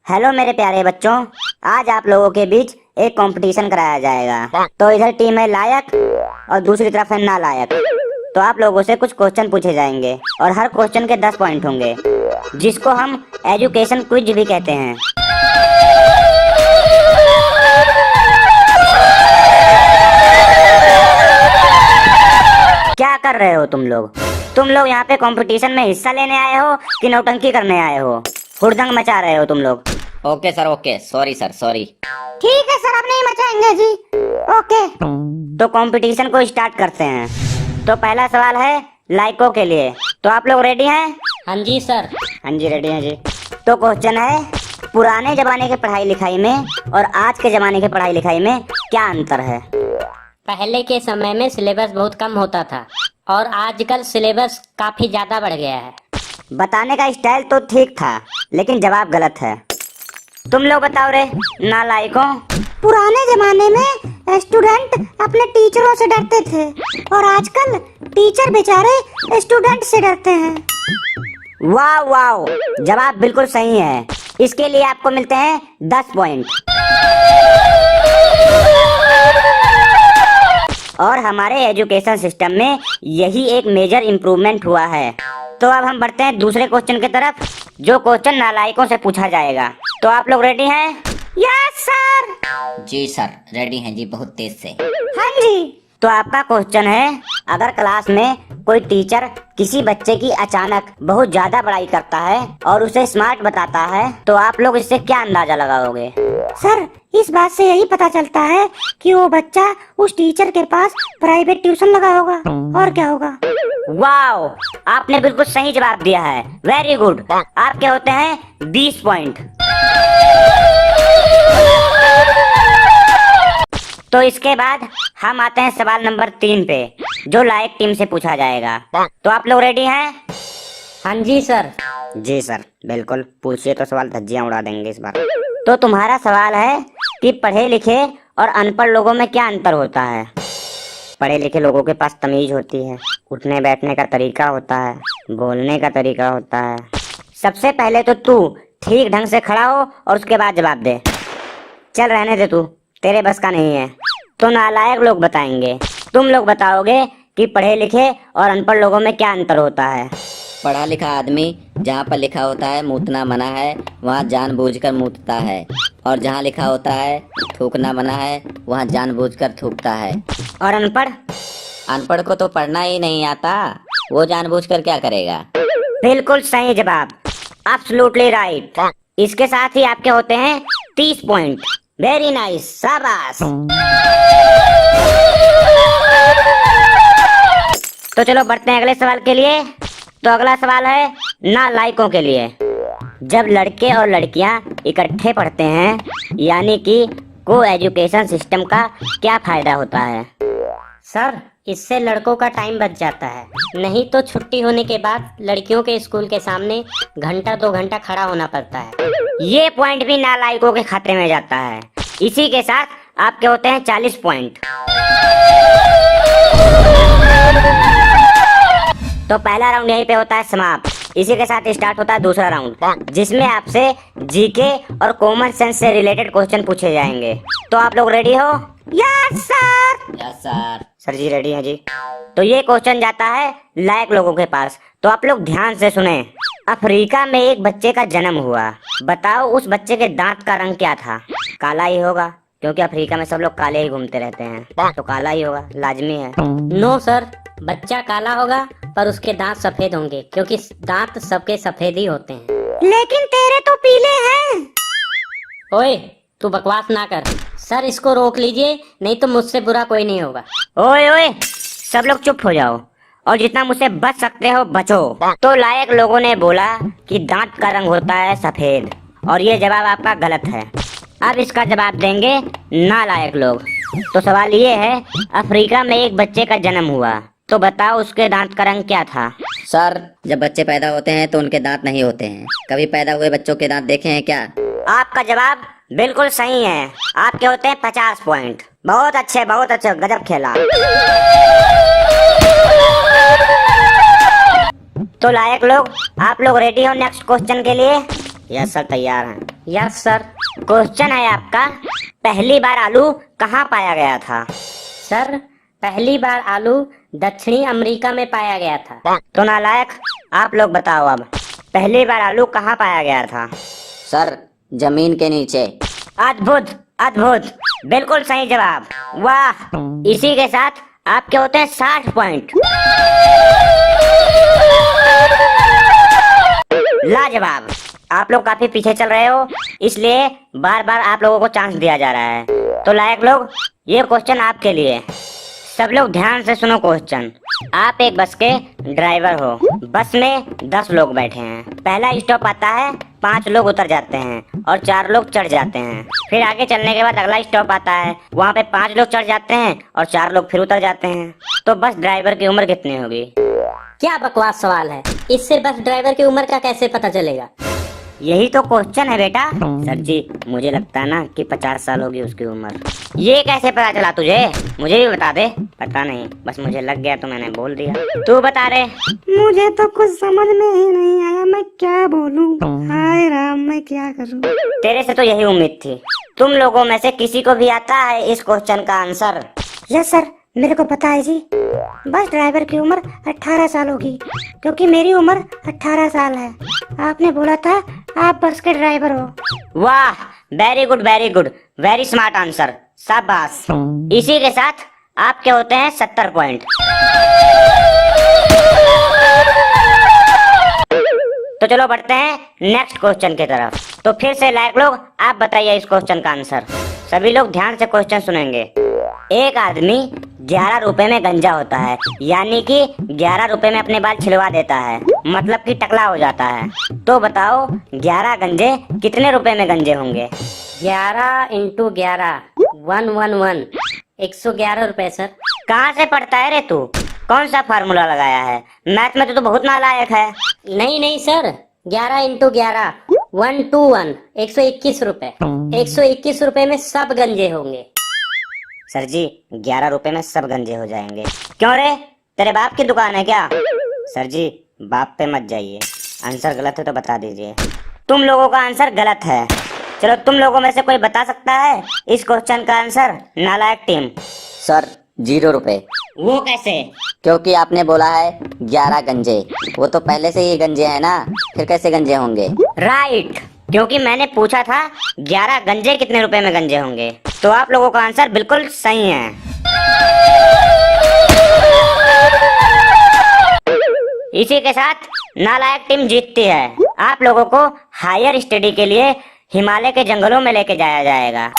Hello मेरे प्यारे बच्चों, आज आप लोगों के बीच एक कंपटीशन कराया जाएगा। तो इधर टीम है लायक और दूसरी तरफ है नालायक। तो आप लोगों से कुछ क्वेश्चन पूछे जाएंगे और हर क्वेश्चन के 10 पॉइंट होंगे, जिसको हम एजुकेशन क्विज भी कहते हैं। क्या कर रहे हो तुम लोग? यहाँ पे कंपटीशन में हिस्सा लेने आए हो कि नौटंकी करने आए हो? हुड़दंग मचा रहे हो तुम लोग। Okay sir, okay, sorry sir, sorry. ठीक है सर, अब नहीं मचाएंगे जी। ओके, तो कंपटीशन को स्टार्ट करते हैं। तो पहला सवाल है लाइकों के लिए। तो आप लोग रेडी हैं? हाँ जी सर। हाँ जी, रेडी हैं जी। तो क्वेश्चन है, पुराने जमाने के पढ़ाई लिखाई में और आज के जमाने के पढ़ाई लिखाई में क्या अंतर है? पहले के समय में सिलेबस बहुत कम होता था और आजकल सिलेबस काफी ज्यादा बढ़ गया है। बताने का स्टाइल तो ठीक था, लेकिन जवाब गलत है। तुम लोग बताओ रे नालायकों। पुराने जमाने में स्टूडेंट अपने टीचरों से डरते थे और आजकल टीचर बेचारे स्टूडेंट से डरते हैं। वाह वाह, जवाब बिल्कुल सही है। इसके लिए आपको मिलते हैं 10 पॉइंट। और हमारे एजुकेशन सिस्टम में यही एक मेजर इम्प्रूवमेंट हुआ है। तो अब हम बढ़ते हैं दूसरे क्वेश्चन की तरफ, जो क्वेश्चन नालायकों से पूछा जाएगा। तो आप लोग रेडी हैं? Yes sir. जी सर, रेडी हैं जी, बहुत तेज से। हाँ जी। तो आपका क्वेश्चन है, अगर क्लास में कोई टीचर किसी बच्चे की अचानक बहुत ज्यादा पढ़ाई करता है और उसे स्मार्ट बताता है, तो आप लोग इससे क्या अंदाजा लगाओगे? सर, इस बात से यही पता चलता है कि वो बच्चा उस टीचर के पास प्राइवेट ट्यूशन लगा होगा। और क्या होगा? वाओ, आपने बिल्कुल सही जवाब दिया है। Very good. आपके होते हैं 20 पॉइंट। तो इसके बाद हम आते हैं सवाल नंबर 3 पे, जो लायक टीम से पूछा जाएगा। तो आप लोग रेडी हैं? हाँ जी सर। जी सर, बिल्कुल पूछिए, तो सवाल धज्जियां उड़ा देंगे इस बार। तो तुम्हारा सवाल है कि पढ़े लिखे और अनपढ़ लोगों में क्या अंतर होता है? पढ़े लिखे लोगों के पास तमीज होती है, उठने बैठने का तरीका होता है, बोलने का तरीका होता है। सबसे पहले तो तू ठीक ढंग से खड़ा हो और उसके बाद जवाब दे। चल रहने दे, तू तेरे बस का नहीं है। तो नालायक लोग बताएंगे, तुम लोग बताओगे कि पढ़े लिखे और अनपढ़ लोगों में क्या अंतर होता है। पढ़ा लिखा आदमी जहाँ पर लिखा होता है मूतना मना है, वहाँ जानबूझकर मूतता है, और जहाँ लिखा होता है थूकना मना है, वहाँ जानबूझकर थूकता है। और अनपढ़? अनपढ़ को तो पढ़ना ही नहीं आता, वो जानबूझकर क्या करेगा? बिल्कुल सही जवाब, एब्सोल्युटली राइट। इसके साथ ही आपके होते हैं 30 पॉइंट। वेरी नाइस, शाबाश। तो चलो बढ़ते हैं अगले सवाल के लिए। तो अगला सवाल है नालायकों के लिए। जब लड़के और लड़कियां इकट्ठे पढ़ते हैं, यानी कि को एजुकेशन सिस्टम का क्या फायदा होता है? सर, इससे लड़कों का टाइम बच जाता है, नहीं तो छुट्टी होने के बाद लड़कियों के स्कूल के सामने घंटा 2 घंटा खड़ा होना पड़ता है। ये पॉइंट भी नालायकों के खाते में जाता है। इसी के साथ आपके होते हैं 40 पॉइंट। तो पहला राउंड यहीं पे होता है समाप्त। इसी के साथ स्टार्ट होता है दूसरा राउंड, जिसमें आपसे जीके और कॉमन सेंस से रिलेटेड क्वेश्चन पूछे जाएंगे। तो आप लोग रेडी हो? Yes sir. Yes sir. Sir जी रेडी हैं जी। तो ये क्वेश्चन जाता है लायक लोगों के पास। तो आप लोग ध्यान से सुने। अफ्रीका में एक बच्चे का जन्म हुआ। बताओ उस बच्चे के दांत का रंग क्या था? काला ही होगा, क्योंकि अफ्रीका में सब लोग काले ही घूमते रहते हैं। तो काला ही होगा, लाजमी है। नो सर, बच्चा काला होगा पर उसके दांत सफेद होंगे, क्योंकि दांत सबके सफेद ही होते हैं। लेकिन तेरे तो पीले हैं। ओए, तू बकवास ना कर। सर, इसको रोक लीजिए, नहीं तो मुझसे बुरा कोई नहीं होगा। ओए ओए, सब लोग चुप हो जाओ और जितना मुझसे बच सकते हो बचो। तो लायक लोगों ने बोला कि दांत का रंग होता है सफेद, और ये जवाब आपका गलत है। अब इसका जवाब देंगे नालायक लोग। तो सवाल ये है, अफ्रीका में एक बच्चे का जन्म हुआ, तो बताओ उसके दांत का रंग क्या था? सर, जब बच्चे पैदा होते हैं तो उनके दांत नहीं होते हैं। कभी पैदा हुए बच्चों के दांत देखे हैं क्या? आपका जवाब बिल्कुल सही है। आपके होते हैं 50 पॉइंट। बहुत अच्छे, बहुत अच्छे, गजब खेला। तो लायक लोग, आप लोग रेडी हो नेक्स्ट क्वेश्चन के लिए? यस सर, तैयार हैं। Yes sir. क्वेश्चन है आपका, पहली बार आलू कहाँ पाया गया था? सर, पहली बार आलू दक्षिणी अमेरिका में पाया गया था। तो नालायक, आप लोग बताओ अब, पहली बार आलू कहाँ पाया गया था? सर, जमीन के नीचे। अद्भुत, अद्भुत, बिल्कुल सही जवाब। वाह, इसी के साथ आपके होते हैं 60 पॉइंट। लाजवाब। आप लोग काफी पीछे चल रहे हो, इसलिए बार बार आप लोगों को चांस दिया जा रहा है। तो लायक लोग, ये क्वेश्चन आपके लिए। सब लोग ध्यान से सुनो क्वेश्चन। आप एक बस के ड्राइवर हो। बस में 10 लोग बैठे हैं। पहला स्टॉप आता है, 5 लोग उतर जाते हैं और 4 लोग चढ़ जाते हैं। फिर आगे चलने के बाद अगला स्टॉप आता है, वहाँ पे 5 लोग चढ़ जाते हैं और 4 लोग फिर उतर जाते हैं। तो बस ड्राइवर की उम्र कितनी होगी? क्या बकवास सवाल है, इससे बस ड्राइवर की उम्र का कैसे पता चलेगा? यही तो क्वेश्चन है बेटा। सर जी, मुझे लगता है ना कि 50 साल होगी उसकी उम्र। ये कैसे पता चला तुझे? मुझे भी बता दे। पता नहीं, बस मुझे लग गया तो मैंने बोल दिया। तू बता रे। मुझे तो कुछ समझ में ही नहीं आया, मैं क्या बोलूं। हाय राम, मैं क्या करूं। तेरे से तो यही उम्मीद थी। तुम लोगों में से किसी को भी आता है इस क्वेश्चन का आंसर? यस सर, मेरे को पता है जी। बस ड्राइवर की उम्र 18 साल होगी, क्योंकि मेरी उम्र 18 साल है। आपने बोला था आप बस के ड्राइवर हो। वाह, very good, very good, very smart answer, शाबाश। इसी के साथ आपके होते हैं 70 पॉइंट। तो चलो बढ़ते हैं नेक्स्ट क्वेश्चन की तरफ। तो फिर से लायक लोग, आप बताइए इस क्वेश्चन का आंसर। सभी लोग ध्यान से क्वेश्चन सुनेंगे। एक आदमी 11 रुपए में गंजा होता है, यानी कि 11 रुपए में अपने बाल छिलवा देता है, मतलब कि टकला हो जाता है। तो बताओ 11 गंजे कितने रुपए में गंजे होंगे? 11 इंटू 11 111 111 रुपए सर। कहाँ से पढ़ता है रे तू? कौन सा फार्मूला लगाया है? मैथ में तो बहुत नालायक है। नहीं नहीं सर, 11 इंटू 11 121 121 रुपए। 121 रुपए में सब गंजे होंगे। सर जी, 11 रुपए में सब गंजे हो जाएंगे। क्यों रे, तेरे बाप की दुकान है क्या? सर जी, बाप पे मत जाइए, आंसर गलत है तो बता दीजिए। तुम लोगों का आंसर गलत है। चलो, तुम लोगों में से कोई बता सकता है इस क्वेश्चन का आंसर? नालायक टीम। सर, 0 रुपए। वो कैसे? क्योंकि आपने बोला है 11 गंजे, वो तो पहले से ही गंजे है ना, फिर कैसे गंजे होंगे? राइट, क्योंकि मैंने पूछा था 11 गंजे कितने रुपए में गंजे होंगे। तो आप लोगों का आंसर बिल्कुल सही है। इसी के साथ नालायक टीम जीतती है। आप लोगों को हायर स्टडी के लिए हिमालय के जंगलों में लेके जाया जाएगा।